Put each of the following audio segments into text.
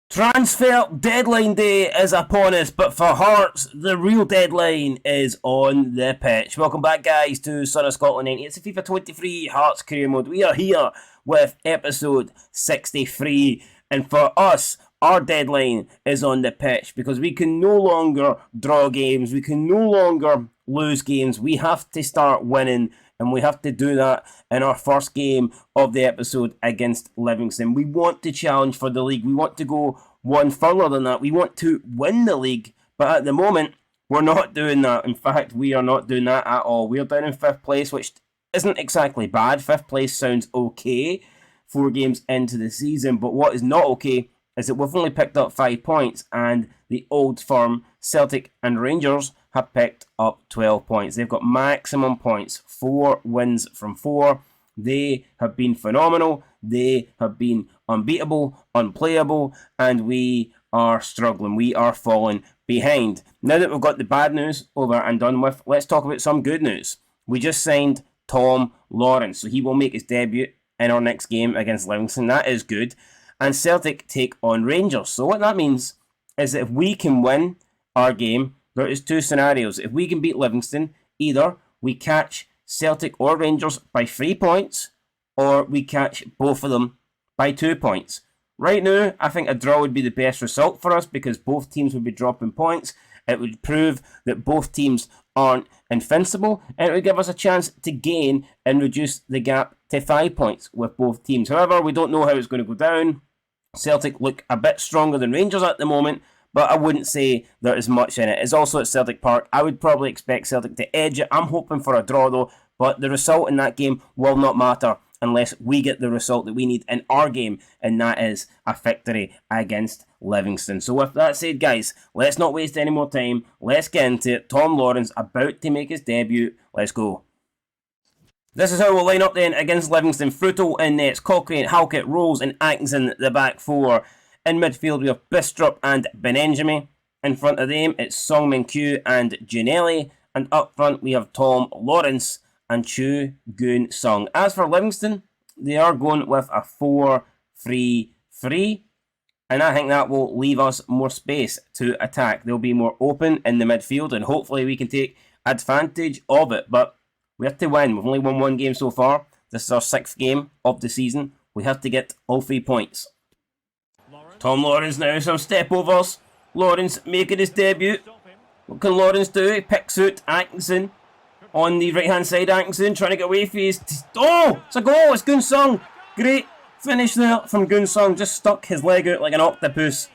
Transfer deadline day is upon us, but for Hearts, the real deadline is on the pitch. Welcome back, guys, to Son of Scotland 90. It's a FIFA 23 Hearts career mode. We are here with episode 63, and for us, our deadline is on the pitch because we can no longer draw games, we can no longer lose games. We have to start winning, and we have to do that in our first game of the episode against Livingston. We want to challenge for the league. We want to go one further than that. We want to win the league, but at the moment, we're not doing that. In fact, we are not doing that at all. We're down in 5th place, which isn't exactly bad. 5th place sounds okay 4 games into the season, but what is not okay is that we've only picked up 5 points, and the old firm, Celtic and Rangers, have picked up 12 points. They've got maximum points, 4 wins from 4. They have been phenomenal. They have been unbeatable, unplayable, and we are struggling. We are falling behind. Now that we've got the bad news over and done with, let's talk about some good news. We just signed Tom Lawrence, so he will make his debut in our next game against Livingston. That is good. And Celtic take on Rangers. So what that means is that if we can win our game, there is 2 scenarios. If we can beat Livingston, either we catch Celtic or Rangers by 3 points, or we catch both of them by 2 points. Right now, I think a draw would be the best result for us because both teams would be dropping points. It would prove that both teams aren't invincible, and it would give us a chance to gain and reduce the gap to 5 points with both teams. However, we don't know how it's going to go down. Celtic look a bit stronger than Rangers at the moment, but I wouldn't say there is much in it. It's also at Celtic Park. I would probably expect Celtic to edge it. I'm hoping for a draw though, but the result in that game will not matter unless we get the result that we need in our game, and that is a victory against Livingston. So with that said, guys, let's not waste any more time. Let's get into it. Tom Lawrence about to make his debut. Let's go. This is how we'll line up then against Livingston. Fruto in nets, Cochrane, Halkett, Rose and Atkinson the back 4. In midfield we have Bistrup and Benenjami. In front of them it's Song Min Kyu and Ginnelly. And up front we have Tom Lawrence and Chu Goon Sung. As for Livingston, they are going with a 4-3-3. And I think that will leave us more space to attack. They'll be more open in the midfield, and hopefully we can take advantage of it. But we have to win. We've only won 1 game so far. This is our 6th game of the season. We have to get all 3 points. Tom Lawrence now, some step overs. Lawrence making his debut. What can Lawrence do? He picks out Atkinson on the right hand side. Atkinson trying to get away from his... Oh! It's a goal! It's Goon Sung! Great finish there from Goon Sung. Just stuck his leg out like an octopus.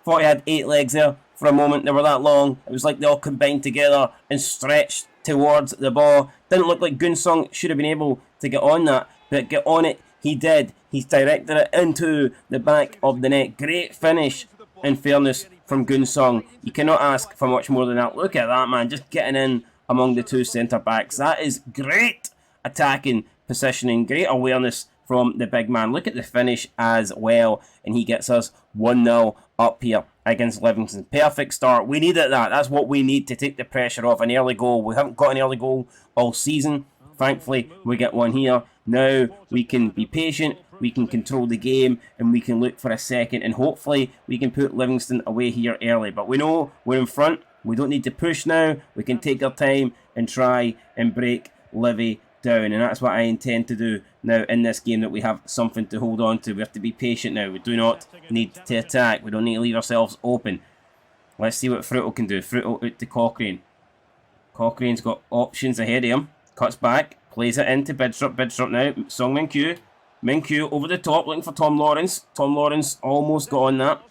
Thought he had 8 legs there for a moment. They were that long. It was like they all combined together and stretched towards the ball. Didn't look like Goon Sung should have been able to get on that, but get on it he did. He's directed it into the back of the net. Great finish, in fairness, from Goon Sung. You cannot ask for much more than that. Look at that, man, just getting in among the 2 centre backs. That is great attacking positioning, great awareness from the big man. Look at the finish as well, and he gets us 1-0 up here against Livingston. Perfect start. We needed that. That's what we need to take the pressure off. An early goal. We haven't got an early goal all season. Thankfully, we get one here. Now we can be patient, we can control the game, and we can look for a second, and hopefully we can put Livingston away here early. But we know we're in front. We don't need to push now. We can take our time and try and break Livy down, and that's what I intend to do now in this game, that we have something to hold on to. We have to be patient now. We do not need to attack. We don't need to leave ourselves open. Let's see what Fruto can do. Fruto out to Cochrane. Cochrane's got options ahead of him. Cuts back, plays it into Bistrup. Bistrup now, Song Min Kyu. Min Kyu over the top, looking for Tom Lawrence. Tom Lawrence almost got on that.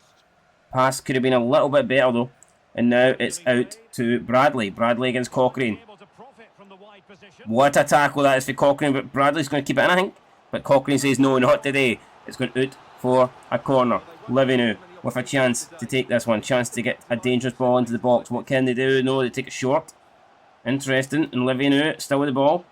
Pass could have been a little bit better though. And now it's out to Bradley. Bradley against Cochrane. What a tackle that is for Cochrane, but Bradley's going to keep it in, I think. But Cochrane says no, not today. It's going out for a corner. Livy now with a chance to take this one. Chance to get a dangerous ball into the box. What can they do? No, they take it short. Interesting. And Livy now still with the ball.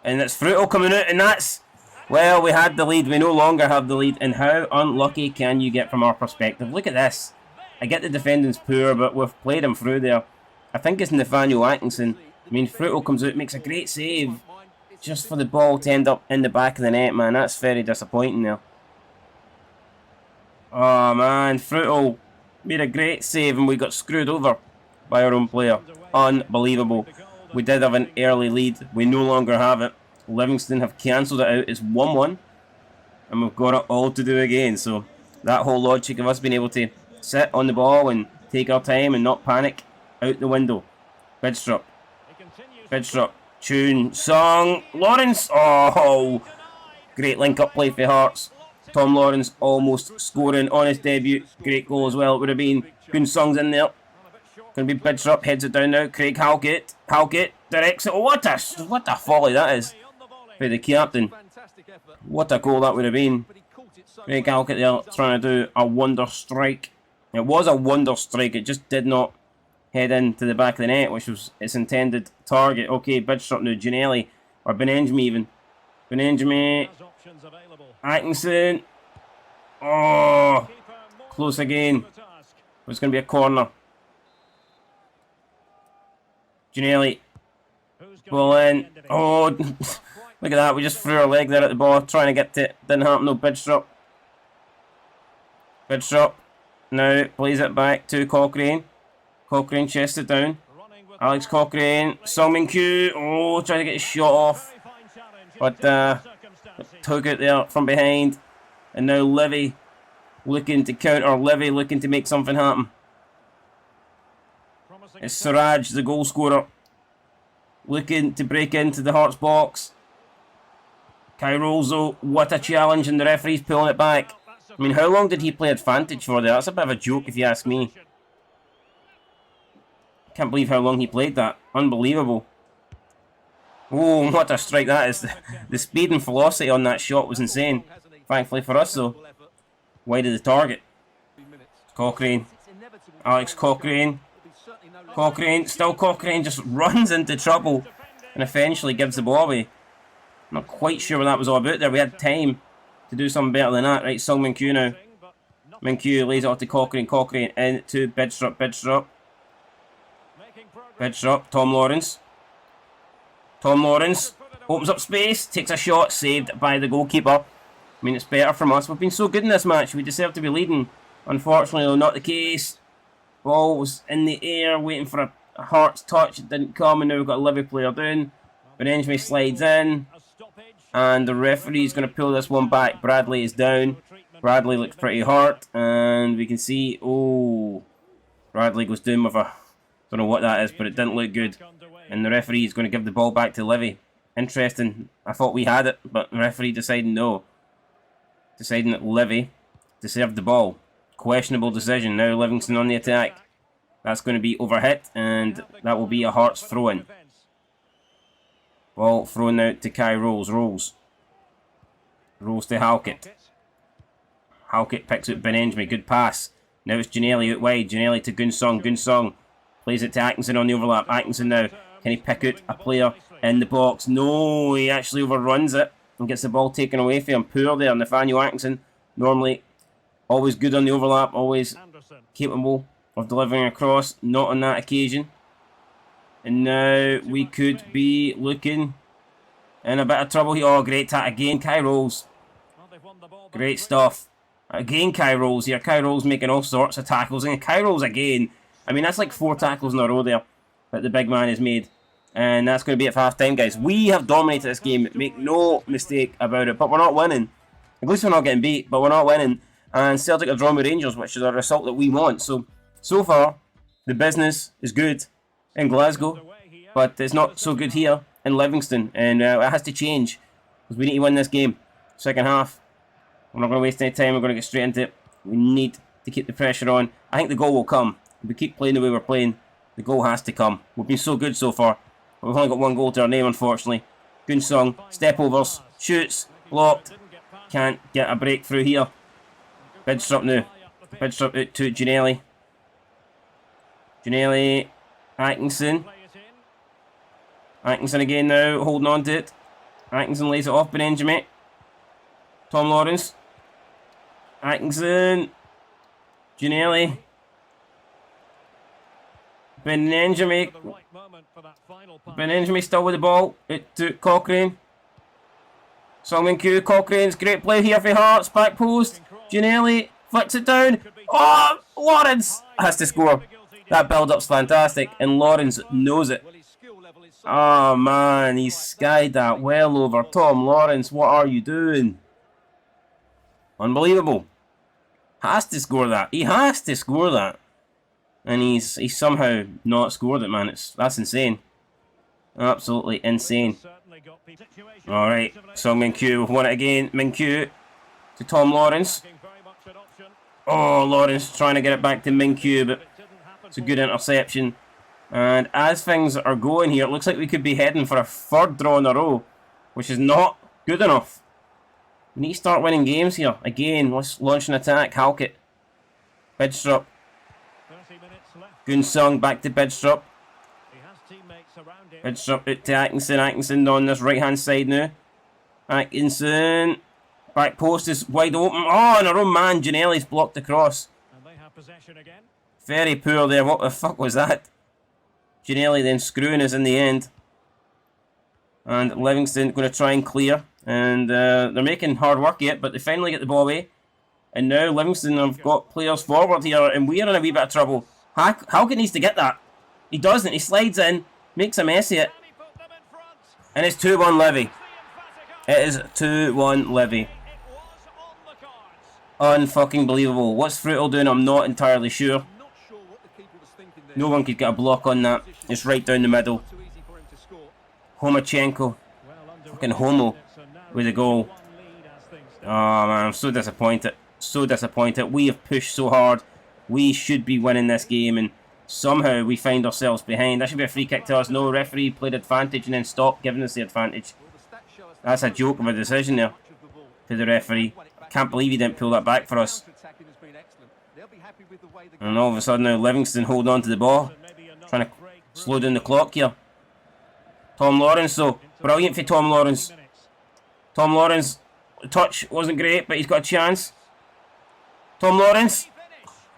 And it's Fruto coming out, and that's... Well, we had the lead. We no longer have the lead. And how unlucky can you get from our perspective? Look at this. I get the defending's poor, but we've played him through there. I think it's Nathaniel Atkinson. I mean, Fruto comes out, makes a great save. Just for the ball to end up in the back of the net, man. That's very disappointing there. Oh man, Fruital made a great save and we got screwed over by our own player. Unbelievable. We did have an early lead. We no longer have it. Livingston have cancelled it out. It's 1-1. And we've got it all to do again. So that whole logic of us being able to sit on the ball and take our time and not panic, out the window. Bidstrup. Tune. Song. Lawrence. Oh, great link-up play for Hearts. Tom Lawrence almost scoring on his debut. Great goal as well. It would have been Kun Song's in there. Going to be Bidstrup. Heads it down now. Craig Halkett. Directs it. Oh, what a volley that is for the captain. What a goal that would have been. Craig Halkett there trying to do a wonder strike. It was a wonder strike. It just did not head into the back of the net, which was its intended target. Okay, Bidstrup now. Gianelli. Or Benenjmi even. Benenjmi. Atkinson. Oh, close again. It's going to be a corner. Gianelli. Ball in. Oh, look at that. We just threw our leg there at the ball, trying to get to it. Didn't happen. No, Bidstrup. Now plays it back to Cochrane. Cochrane chests it down. Alex Cochrane. Song Kyu. Oh, trying to get his shot off. But took it there from behind. And now Livy looking to counter. Livy looking to make something happen. It's Siraj, the goal scorer, looking to break into the Hearts box. Kai Rolzo, what a challenge, and the referee's pulling it back. I mean, how long did he play advantage for there? That's a bit of a joke if you ask me. Can't believe how long he played that. Unbelievable. Oh, what a strike that is. The speed and velocity on that shot was insane. Thankfully for us, though. Wide of the target. Cochrane. Alex Cochrane. Still Cochrane just runs into trouble and eventually gives the ball away. Not quite sure what that was all about there. We had time to do something better than that. Right, Song Min-kyu now. Min-kyu lays it off to Cochrane. Cochrane into Bidstrup. Tom Lawrence. Opens up space. Takes a shot. Saved by the goalkeeper. I mean, it's better from us. We've been so good in this match. We deserve to be leading. Unfortunately, though, not the case. Ball was in the air, waiting for a Hearts touch. It didn't come, and now we've got a Livy player down. Benenjmi slides in, and the referee's going to pull this one back. Bradley is down. Bradley looks pretty hurt, and we can see, oh, Bradley goes down with a, don't know what that is, but it didn't look good. And the referee is going to give the ball back to Livy. Interesting. I thought we had it, but the referee decided no. Deciding that Livy deserved the ball. Questionable decision. Now Livingston on the attack. That's going to be overhit, and that will be a Hearts throw-in. Ball thrown out to Kai Rolls. Rolls to Halkett. Halkett picks up Benenjmi. Good pass. Now it's Gianelli out wide. Gianelli to Gunsong. Plays it to Atkinson on the overlap. Atkinson now. Can he pick out a player in the box? No, he actually overruns it and gets the ball taken away from him. Poor there. Nathaniel Atkinson. Normally always good on the overlap. Always capable of delivering across. Not on that occasion. And now we could be looking in a bit of trouble here. Oh, great tack again. Kai Rolls. Great stuff. Again, Kai Rolls here. Kai Rolls making all sorts of tackles. And Kai Rolls again. I mean, that's like 4 tackles in a row there that the big man has made. And that's going to be it for half-time, guys. We have dominated this game. Make no mistake about it. But we're not winning. At least we're not getting beat. But we're not winning. And Celtic are drawing with Rangers, which is a result that we want. So far, the business is good in Glasgow. But it's not so good here in Livingston. And it has to change. Because we need to win this game. Second half. We're not going to waste any time. We're going to get straight into it. We need to keep the pressure on. I think the goal will come. If we keep playing the way we're playing, the goal has to come. We've been so good so far. But we've only got 1 goal to our name, unfortunately. Gunsong, step overs, shoots, blocked. Can't get a breakthrough here. Bidstrup now. Bidstrup out to Gianelli. Gianelli, Atkinson. Atkinson again now, holding on to it. Atkinson lays it off Benenjmi. Tom Lawrence. Atkinson. Gianelli. Benenjmi still with the ball. It to Cochrane. Song Min-kyu. Cochrane's great play here for Hearts. Back post. Gianelli Flicks it down. Oh, Lawrence has to score. That build-up's fantastic, and Lawrence knows it. Oh man, he skied that well over. Tom Lawrence, what are you doing? Unbelievable. Has to score that. He has to score that. And he's somehow not scored it, man. That's insane. Absolutely insane. Alright, so Min-Kyu have won it again. Min-Kyu to Tom Lawrence. Oh, Lawrence trying to get it back to Min-Kyu, but it's a good interception. And as things are going here, it looks like we could be heading for a third draw in a row, which is not good enough. We need to start winning games here. Again, let's launch an attack. Halkett. Bidstrup. Gunsung back to Bidstrup. Bidstrup out to Atkinson. Atkinson on this right hand side now. Atkinson. Back post is wide open. Oh, and our own man, Ginnelli's blocked the cross. Very poor there. What the fuck was that? Ginnelli then screwing us in the end. And Livingston going to try and clear. And they're making hard work yet, but they finally get the ball away. And now Livingston have got players forward here, and we're in a wee bit of trouble. Halkett needs to get that. He doesn't. He slides in, makes a mess of it. And it's 2-1 Levy. It is 2-1 Levy. Unfucking believable. What's Fruital doing? I'm not entirely sure. No one could get a block on that. It's right down the middle. Homachenko. Fucking Homo with a goal. Oh man, I'm so disappointed. So disappointed. We have pushed so hard. We should be winning this game, and somehow we find ourselves behind. That should be a free kick to us. No, referee played advantage and then stopped giving us the advantage. That's a joke of a decision there to the referee. I can't believe he didn't pull that back for us. And all of a sudden now Livingston hold on to the ball. Trying to slow down the clock here. Tom Lawrence though. Brilliant for Tom Lawrence. Tom Lawrence, the touch wasn't great, but he's got a chance. Tom Lawrence.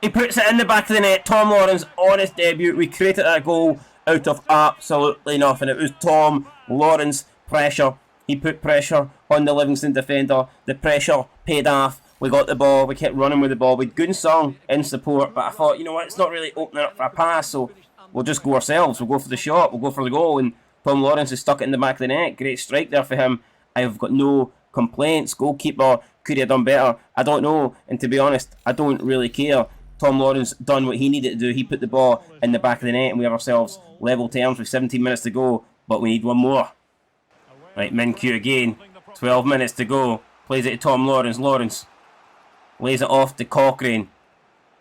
He puts it in the back of the net. Tom Lawrence on his debut. We created that goal out of absolutely nothing. It was Tom Lawrence pressure. He put pressure on the Livingston defender. The pressure paid off. We got the ball. We kept running with the ball. With Gunsung in support. But I thought, you know what, it's not really opening up for a pass, so we'll just go ourselves. We'll go for the shot. We'll go for the goal. And Tom Lawrence has stuck it in the back of the net. Great strike there for him. I've got no complaints. Goalkeeper, could he have done better? I don't know. And to be honest, I don't really care. Tom Lawrence done what he needed to do. He put the ball in the back of the net, and we have ourselves level terms with 17 minutes to go. But we need one more. Right, Min-Kyu again. 12 minutes to go. Plays it to Tom Lawrence. Lawrence lays it off to Cochrane.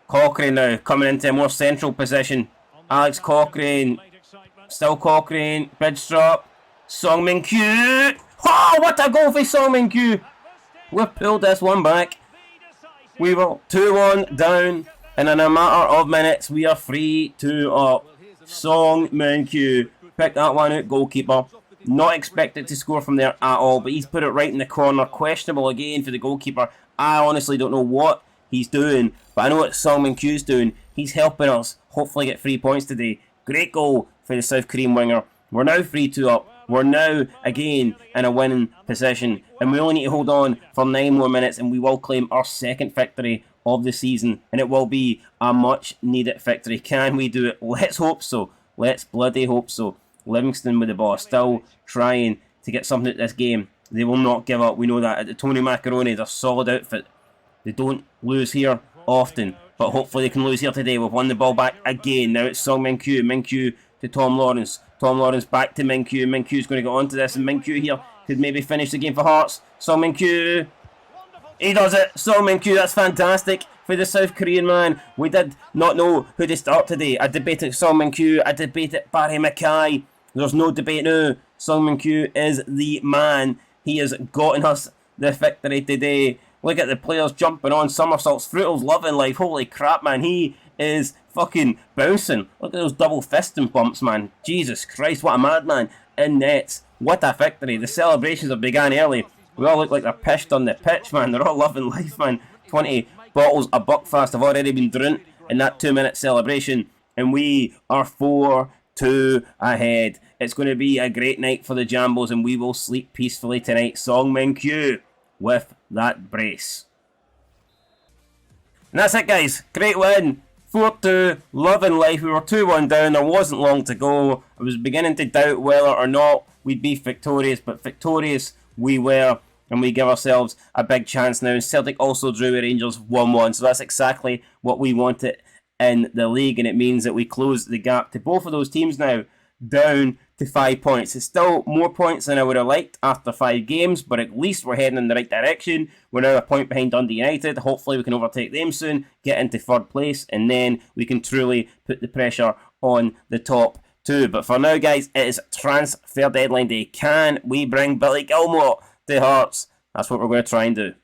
Cochrane now coming into a more central position. Alex Cochrane. Still Cochrane. Bidstrup. Song Min-Kyu. Oh, what a goal for Song Min-Kyu. We've pulled this one back. We were 2-1 down. And in a matter of minutes, we are 3-2 up. Song Min-Kyu. Pick that one out, goalkeeper. Not expected to score from there at all, but he's put it right in the corner. Questionable again for the goalkeeper. I honestly don't know what he's doing, but I know what Song Min-Kyu's doing. He's helping us hopefully get 3 points today. Great goal for the South Korean winger. We're now 3-2 up. We're now, again, in a winning position. And we only need to hold on for 9 more minutes, and we will claim our second victory of the season. And it will be a much-needed victory. Can we do it? Let's hope so. Let's bloody hope so. Livingston with the ball, still trying to get something at this game. They will not give up. We know that. At the Tony Macaroni, they're a solid outfit. They don't lose here often, but hopefully they can lose here today. We've won the ball back again. Now it's Song Min-Kyu. Min-Kyu to Tom Lawrence. Tom Lawrence back to Min-Kyu. Min-Kyu's going to get onto this, and Min-Kyu here could maybe finish the game for Hearts. Song Min-Kyu. He does it. Song Min-Kyu, that's fantastic for the South Korean man. We did not know who to start today. I debated Song Min-Kyu. I debated Barry Mackay. There's no debate now. Song Min-Kyu is the man. He has gotten us the victory today. Look at the players jumping on somersaults. Fruital's loving life. Holy crap, man. He is fucking bouncing. Look at those double fisting bumps, man. Jesus Christ, what a madman. In nets. What a victory. The celebrations have begun early. We all look like they're pissed on the pitch, man. They're all loving life, man. 20 bottles of Buckfast have already been drunk in that 2-minute celebration. And we are 4-2 ahead. It's going to be a great night for the Jambos, and we will sleep peacefully tonight. Song Min-Kyu with that brace. And that's it, guys. Great win. 4-2. Loving life. We were 2-1 down. There wasn't long to go. I was beginning to doubt whether or not we'd be victorious, but victorious we were. And we give ourselves a big chance now. Celtic also drew with Rangers 1-1. So that's exactly what we wanted in the league. And it means that we close the gap to both of those teams now down to 5 points. It's still more points than I would have liked after 5 games, but at least we're heading in the right direction. We're now a point behind Dundee United. Hopefully we can overtake them soon, get into 3rd place, and then we can truly put the pressure on the top 2. But for now, guys, it is transfer deadline day. Can we bring Billy Gilmore to Hearts? That's what we're going to try and do.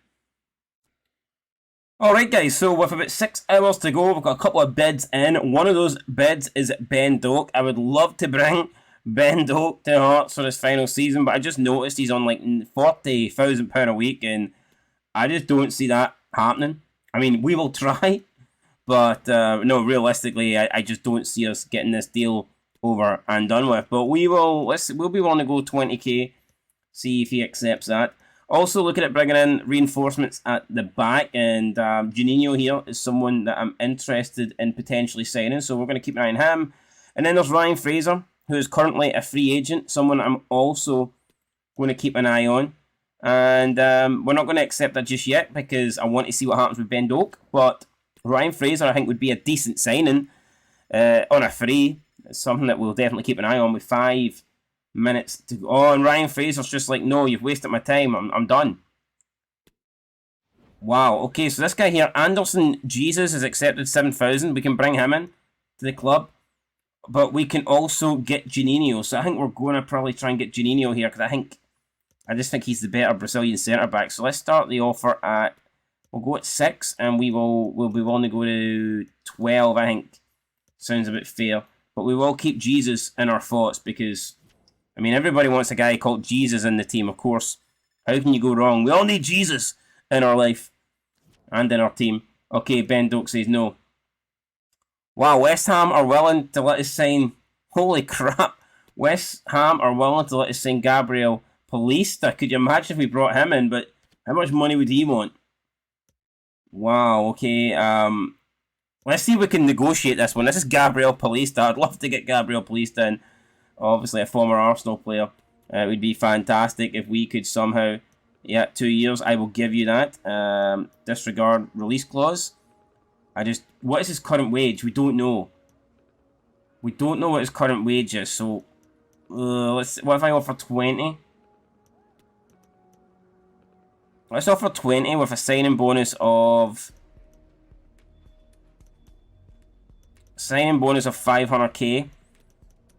Alright, guys, so with about 6 hours to go, we've got a couple of bids in. One of those bids is Ben Doak. I would love to bring Ben Doak to Hearts for his final season, but I just noticed he's on like £40,000 a week, and I just don't see that happening. I mean, we will try, but no, realistically, I just don't see us getting this deal over and done with. But we'll be willing to go 20k, see if he accepts that. Also looking at bringing in reinforcements at the back, and Juninho here is someone that I'm interested in potentially signing, so we're going to keep an eye on him. And then there's Ryan Fraser, who is currently a free agent, someone I'm also going to keep an eye on. And we're not going to accept that just yet because I want to see what happens with Ben Doak, but Ryan Fraser I think would be a decent signing on a free. It's something that we'll definitely keep an eye on with 5 minutes to go. Oh, and Ryan Fraser's just like, no, you've wasted my time. I'm done. Wow. Okay, so this guy here, Anderson Jesus, has accepted 7,000. We can bring him in to the club, but we can also get Juninho. So I think we're going to probably try and get Juninho here because I just think he's the better Brazilian centre back. So let's start the offer at. We'll go at 6, and we'll be willing to go to 12. I think sounds a bit fair, but we will keep Jesus in our thoughts because. I mean, everybody wants a guy called Jesus in the team, of course. How can you go wrong? We all need Jesus in our life and in our team. Okay, Ben Doak says no. Wow, West Ham are willing to let us sign... Holy crap. West Ham are willing to let us sign Gabriel Paulista. Could you imagine if we brought him in? But how much money would he want? Wow, okay. Let's see if we can negotiate this one. This is Gabriel Paulista. I'd love to get Gabriel Paulista in. Obviously, a former Arsenal player. It would be fantastic if we could somehow... Yeah, 2 years, I will give you that. Disregard release clause. What is his current wage? We don't know. We don't know what his current wage is, so... what if I offer 20? Let's offer 20 with a signing bonus of... Signing bonus of 500k.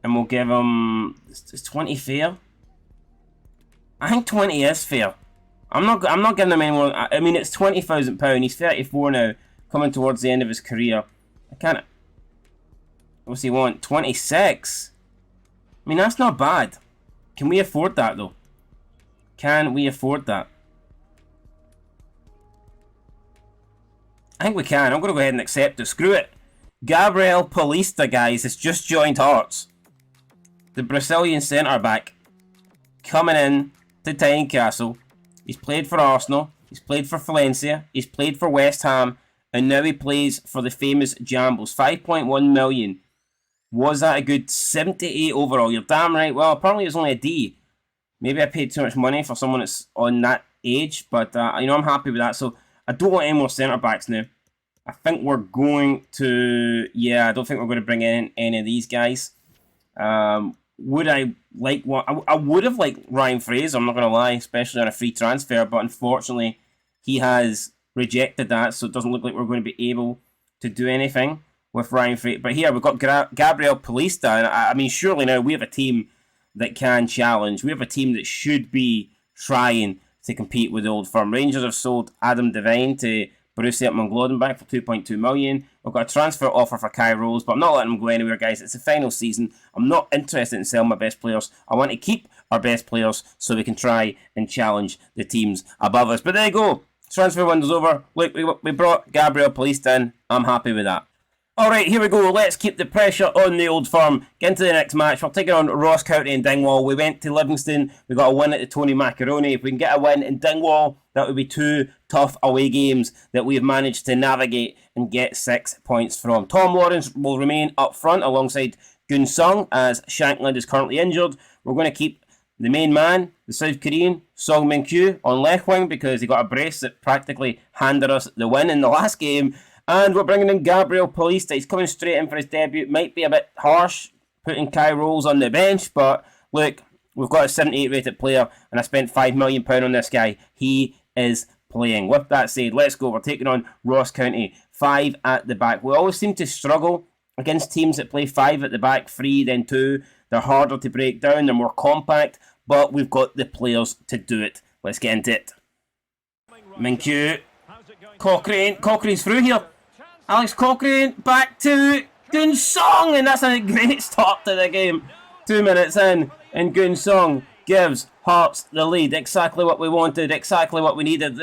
And we'll give him... Is 20 fair? I think 20 is fair. I'm not giving him any more... I mean, it's £20,000. He's 34 now, coming towards the end of his career. I can't... What's he want? 26? I mean, that's not bad. Can we afford that, though? Can we afford that? I think we can. I'm going to go ahead and accept it. Screw it. Gabriel Paulista, guys, has just joined Hearts. The Brazilian centre-back coming in to Tynecastle. He's played for Arsenal. He's played for Valencia. He's played for West Ham. And now he plays for the famous Jambles. 5.1 million. Was that a good 78 overall? You're damn right. Well, apparently it was only a D. Maybe I paid too much money for someone that's on that age. But, I'm happy with that. So, I don't want any more centre-backs now. I think we're going to... Yeah, I don't think we're going to bring in any of these guys. Would I like one? I would have liked Ryan Fraser, I'm not going to lie, especially on a free transfer, but unfortunately he has rejected that, so it doesn't look like we're going to be able to do anything with Ryan Fraser. But here we've got Gabriel Paulista, and I mean, surely now we have a team that can challenge. We have a team that should be trying to compete with the old firm. Rangers have sold Adam Devine to Borussia Mönchengladbach for 2.2 million. We've got a transfer offer for Kai Rose, but I'm not letting him go anywhere, guys. It's the final season. I'm not interested in selling my best players. I want to keep our best players so we can try and challenge the teams above us. But there you go. Transfer window's over. Look, we brought Gabriel Paulista in. I'm happy with that. Alright, here we go. Let's keep the pressure on the Old Firm. Get into the next match. We're taking on Ross County and Dingwall. We went to Livingston. We got a win at the Tony Macaroni. If we can get a win in Dingwall, that would be 2 tough away games that we have managed to navigate and get 6 points from. Tom Lawrence will remain up front alongside Gun Sung as Shankland is currently injured. We're going to keep the main man, the South Korean, Song Min-kyu, on left wing because he got a brace that practically handed us the win in the last game. And we're bringing in Gabriel Paulista. He's coming straight in for his debut. Might be a bit harsh putting Kai Rolls on the bench, but look, we've got a 78 rated player and I spent £5 million on this guy. He is playing. With that said, let's go. We're taking on Ross County. 5 at the back. We always seem to struggle against teams that play 5 at the back, 3, then 2. They're harder to break down. They're more compact, but we've got the players to do it. Let's get into it. Min-kyu. Cochrane's through here. Alex Cochrane back to Gun Song, and that's a great start to the game. 2 minutes in, and Gun Song gives Hearts the lead. Exactly what we wanted, exactly what we needed.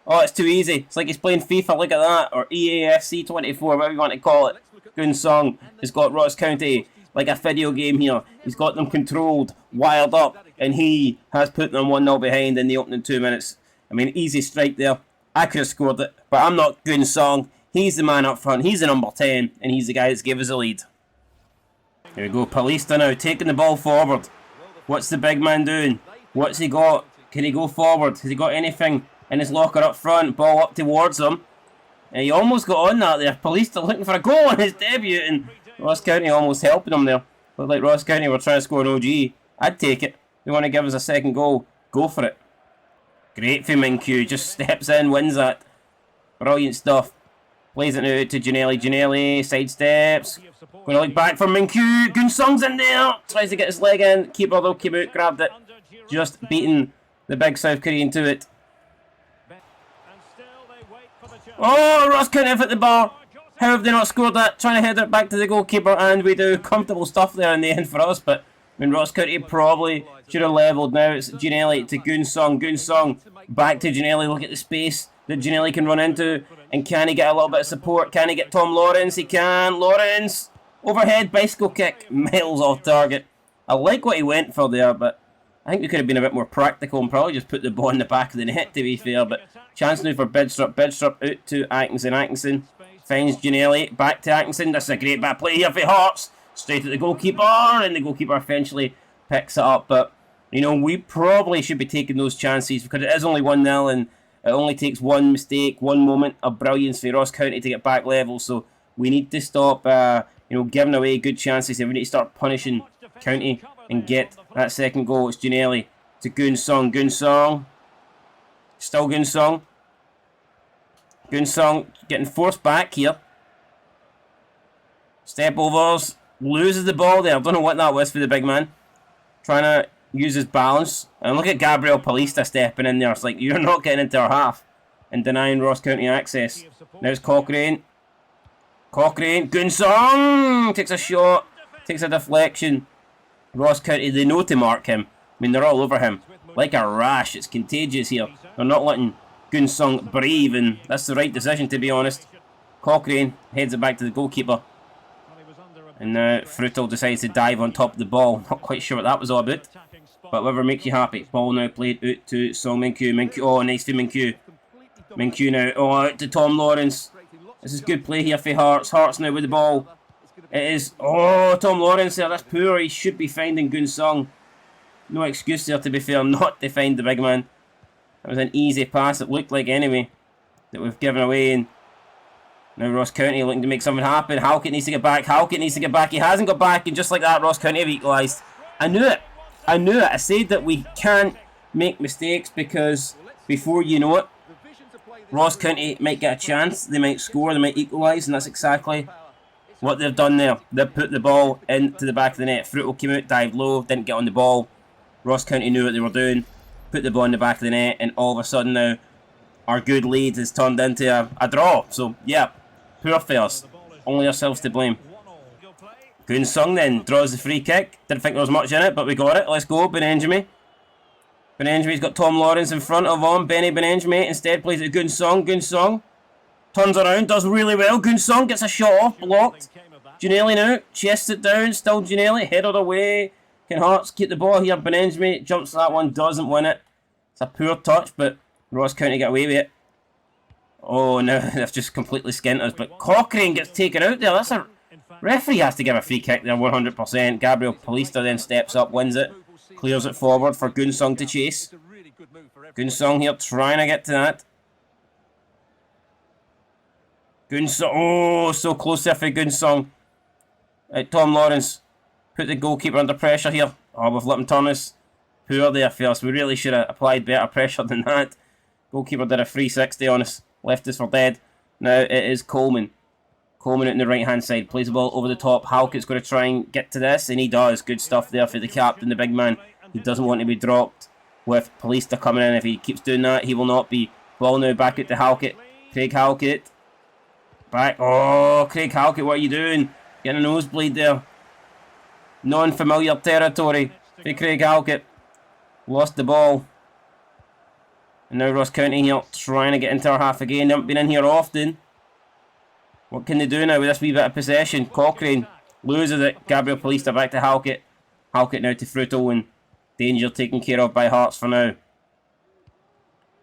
Oh, it's too easy. It's like he's playing FIFA, look at that, or EAFC24, whatever you want to call it. Gun Song has got Ross County like a video game here. He's got them controlled, wired up, and he has put them 1-0 behind in the opening 2 minutes. I mean, easy strike there. I could have scored it, but I'm not Gun Song. He's the man up front. He's the number 10, and he's the guy that's gave us the lead. Here we go. Paulista now taking the ball forward. What's the big man doing? What's he got? Can he go forward? Has he got anything in his locker up front? Ball up towards him. And he almost got on that there. Paulista looking for a goal on his debut, and Ross County almost helping him there. Looked like Ross County were trying to score an OG. I'd take it. They want to give us a second goal. Go for it. Great for Min-kyu. Just steps in, wins that. Brilliant stuff. Plays it now to Ginnelly. Ginnelly sidesteps. Going to look back for Min-kyu. Gun Sung's in there. Tries to get his leg in. Keeper though came out, grabbed it. Just beating the big South Korean to it. Oh, Ross County have hit the bar. How have they not scored that? Trying to head it back to the goalkeeper, and we do. Comfortable stuff there in the end for us, but I mean, Ross County probably should have levelled. Now it's Ginnelly to Gun Sung. Gun Sung back to Ginnelly. Look at the space that Ginnelly can run into. And can he get a little bit of support? Can he get Tom Lawrence? He can. Lawrence! Overhead bicycle kick. Miles off target. I like what he went for there, but I think we could have been a bit more practical and probably just put the ball in the back of the net, to be fair. But chance now for Bidstrup. Bidstrup out to Atkinson. Atkinson finds Ginnelly. Back to Atkinson. That's a great bad play here for Hearts. Straight at the goalkeeper. And the goalkeeper eventually picks it up. But, you know, we probably should be taking those chances because it is only 1-0 and it only takes one mistake, one moment of brilliance for Ross County to get back level. So we need to stop, giving away good chances. We need to start punishing County and get that second goal. It's Ginnelly to Gun Sung. Gun Sung. Still Gun Sung. Gun Sung getting forced back here. Step overs. Loses the ball there. I don't know what that was for the big man. Trying to use his balance. And look at Gabriel Paulista stepping in there. It's like, you're not getting into our half. And denying Ross County access. Now it's Cochrane. Cochrane. Gun Sung takes a shot. Takes a deflection. Ross County, they know to mark him. I mean, they're all over him. Like a rash. It's contagious here. They're not letting Gun Sung breathe. And that's the right decision, to be honest. Cochrane heads it back to the goalkeeper. And now Frutal decides to dive on top of the ball. Not quite sure what that was all about. But whatever makes you happy. Ball now played out to Song Min-kyu. Min-kyu, oh, nice for Min-kyu. Min-kyu now, oh, out to Tom Lawrence. This is good play here for Hearts. Hearts now with the ball. It is, oh, Tom Lawrence there. That's poor. He should be finding Gun Sung. No excuse there, to be fair, not to find the big man. That was an easy pass, it looked like anyway, that we've given away. And now Ross County looking to make something happen. Halkett needs to get back. Halkett needs to get back. He hasn't got back. And just like that, Ross County have equalised. I knew it. I knew it. I said that we can't make mistakes because before you know it, Ross County might get a chance. They might score. They might equalise. And that's exactly what they've done there. They've put the ball into the back of the net. Frutal came out, dived low, didn't get on the ball. Ross County knew what they were doing. Put the ball in the back of the net. And all of a sudden now, our good lead has turned into a draw. So, yeah. Poor for us. Only ourselves to blame. Gun Sung then draws the free kick. Didn't think there was much in it, but we got it. Let's go, Benenjami. Benenjami's got Tom Lawrence in front of him. Benny Benenjami instead plays it to Gun Sung. Gun Sung Turns around, does really well. Gunsong gets a shot off, blocked. Giannelli now, chests it down, still Giannelli, headed away. Can Hearts keep the ball here? Benenjami jumps that one, doesn't win it. It's a poor touch, but Ross County get away with it. Oh, no, they've just completely skinned us. But Cochrane gets taken out there. That's a referee has to give a free kick there, 100%. Gabriel Paulista then steps up, wins it, clears it forward for Gunsong to chase. Gunsong here trying to get to that. Gunsong, oh, so close there for Gunsong. Tom Lawrence put the goalkeeper under pressure here. Oh, we've let him turn us. Poor there for us. We really should have applied better pressure than that. Goalkeeper did a 360 on us. Left us for dead. Now it is Coleman. Coleman out on the right hand side. Plays the ball over the top. Halkett's going to try and get to this. And he does. Good stuff there for the captain, the big man. He doesn't want to be dropped. With Paulista coming in. If he keeps doing that, he will not be. Ball now back out to Halkett. Craig Halkett. Back. Oh, Craig Halkett, what are you doing? Getting a nosebleed there. Non-familiar territory for Craig Halkett. Lost the ball. And now Ross County here trying to get into our half again. They haven't been in here often. What can they do now with this wee bit of possession? Cochrane loses it. Gabriel Paulista back to Halkett. Halkett now to Fruto, and danger taken care of by Hearts for now.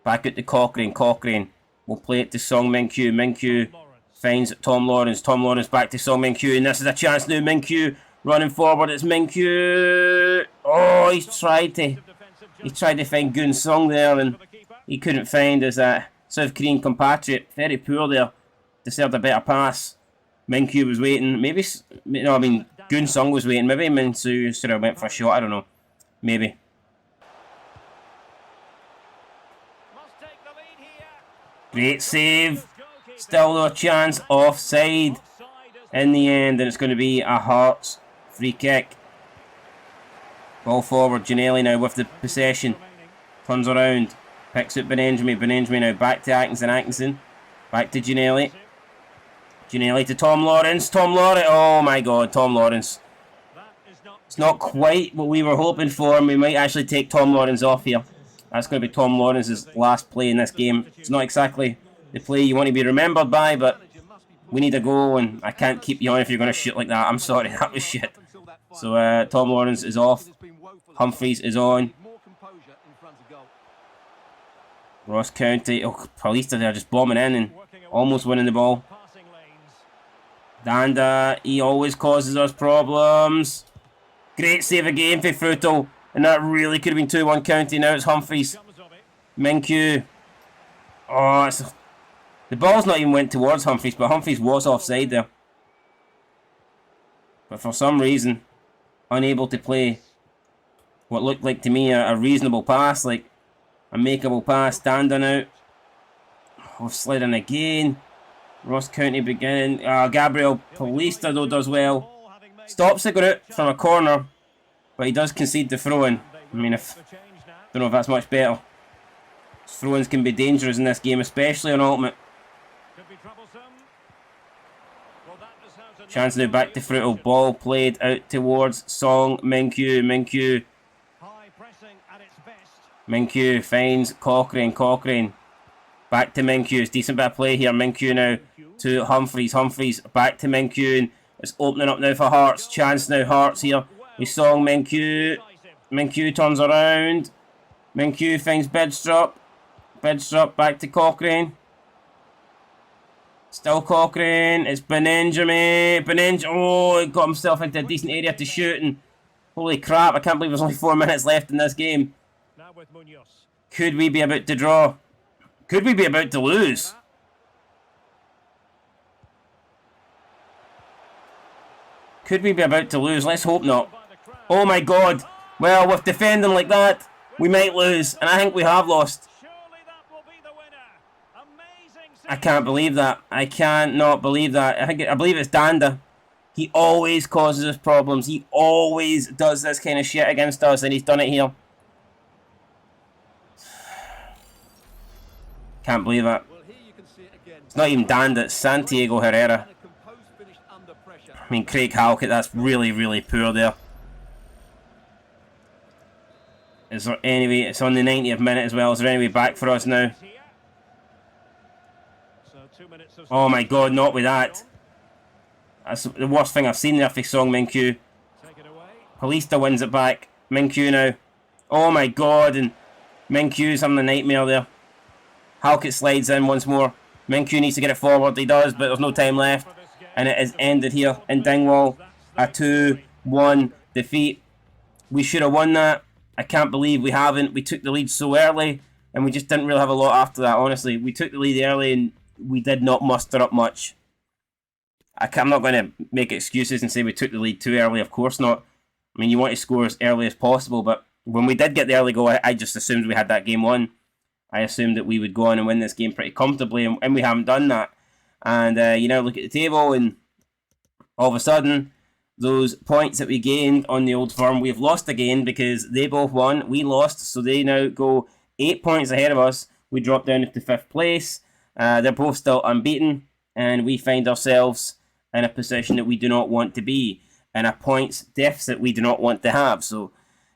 Back out to Cochrane. Cochrane will play it to Song Min-kyu. Min-kyu finds Tom Lawrence. Tom Lawrence back to Song Min-kyu, and this is a chance now. Min-kyu running forward. It's Min-kyu. Oh, he's tried to find Gunsong there, and he couldn't find his South Korean compatriot. Very poor there. Deserved a better pass. Min-kyu was waiting. Maybe, no, I mean, Gunsong was waiting. Maybe Min-kyu should have went for a shot. I don't know. Maybe. Great save. Still no chance. Offside in the end, and it's going to be a Hearts free kick. Ball forward. Giannelli now with the possession. Turns around. Picks up Benenjami. Benenjami now back to Atkinson. Atkinson. Back to Giannelli. Giannelli to Tom Lawrence. Tom Lawrence. Oh my god, Tom Lawrence. It's not quite what we were hoping for, and we might actually take Tom Lawrence off here. That's going to be Tom Lawrence's last play in this game. It's not exactly the play you want to be remembered by, but we need a goal, and I can't keep you on if you're going to shoot like that. I'm sorry, that was shit. So Tom Lawrence is off. Humphreys is on. Ross County. Oh, Paulista there just bombing in and almost winning the ball. Danda, he always causes us problems. Great save again for Fruto. And that really could have been 2-1 County. Now it's Humphreys. Min-kyu. Oh, the ball's not even went towards Humphreys, but Humphreys was offside there. But for some reason, unable to play what looked like to me a reasonable pass, like a makeable pass. Danda now. Oh, slid in again. Ross County beginning. Gabriel Paulista though does well. Stops it going out from a corner, but he does concede the throw-in. I mean, don't know if that's much better. Throw-ins can be dangerous in this game, especially on Ultimate. Chance now back to Fruto. Ball played out towards Song Min-kyu. Min-kyu. Min-kyu finds Cochrane. Cochrane. Back to Min-kyu. It's decent bit of play here. Min-kyu now to Humphreys. Humphreys back to Min-kyu. And it's opening up now for Hearts. Chance now Hearts here. We saw Min-kyu. Min-kyu turns around. Min-kyu finds Bidstrup. Bidstrup back to Cochrane. Still Cochrane. It's Benenjami. Oh, he got himself into a decent area to shoot. And holy crap, I can't believe there's only 4 minutes left in this game. Could we be about to draw? Could we be about to lose? Could we be about to lose? Let's hope not. Oh my god. Well, with defending like that, we might lose. And I think we have lost. I can't believe that. I cannot believe that. I believe it's Danda. He always causes us problems. He always does this kind of shit against us, and he's done it here. Can't believe it. It's not even Danda, it's Santiago Herrera. I mean, Craig Halkett, that's really, really poor there. Is there any way, it's on the 90th minute as well, is there any way back for us now? Oh my god, not with that. That's the worst thing I've seen there for Song Min-kyu. Paulista wins it back. Min-kyu now. Oh my god, and Min-kyu's having a nightmare there. Halkett slides in once more. Min-kyu needs to get it forward. He does, but there's no time left. And it is ended here in Dingwall. A 2-1 defeat. We should have won that. I can't believe we haven't. We took the lead so early, and we just didn't really have a lot after that, honestly. We took the lead early, and we did not muster up much. I'm not going to make excuses and say we took the lead too early. Of course not. I mean, you want to score as early as possible, but when we did get the early goal, I just assumed we had that game won. I assumed that we would go on and win this game pretty comfortably, and we haven't done that. And you now look at the table, and all of a sudden, those points that we gained on the Old Firm, we've lost again because they both won, we lost, so they now go 8 points ahead of us. We drop down to 5th place. They're both still unbeaten, and we find ourselves in a position that we do not want to be, in a points deficit we do not want to have. So,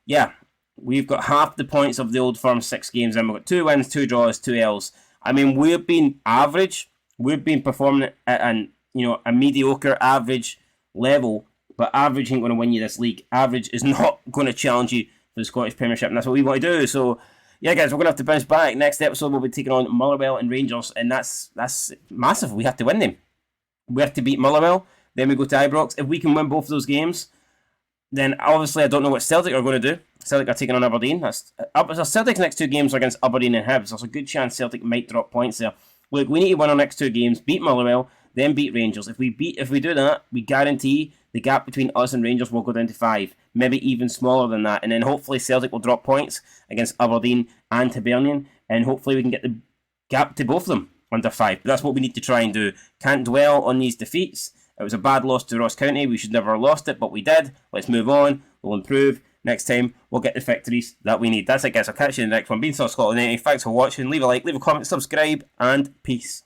yeah, we've got half the points of the Old Firm 6 games, and we've got 2 wins, 2 draws, 2 L's. I mean, we've been average. We've been performing at a mediocre average level, but average ain't going to win you this league. Average is not going to challenge you for the Scottish Premiership, and that's what we want to do. So, yeah, guys, we're going to have to bounce back. Next episode, we'll be taking on Motherwell and Rangers, and that's massive. We have to win them. We have to beat Motherwell, then we go to Ibrox. If we can win both of those games, then obviously I don't know what Celtic are going to do. Celtic are taking on Aberdeen. Celtic's next 2 games are against Aberdeen and Hibs. There's a good chance Celtic might drop points there. Look, we need to win our next 2 games, beat Motherwell, then beat Rangers. If we do that, we guarantee the gap between us and Rangers will go down to 5, maybe even smaller than that. And then hopefully Celtic will drop points against Aberdeen and Hibernian, and hopefully we can get the gap to both of them under 5. But that's what we need to try and do. Can't dwell on these defeats. It was a bad loss to Ross County. We should never have lost it, but we did. Let's move on. We'll improve. Next time, we'll get the victories that we need. That's it, guys. I'll catch you in the next one. Been Scotland 80. Thanks for watching. Leave a like, leave a comment, subscribe, and peace.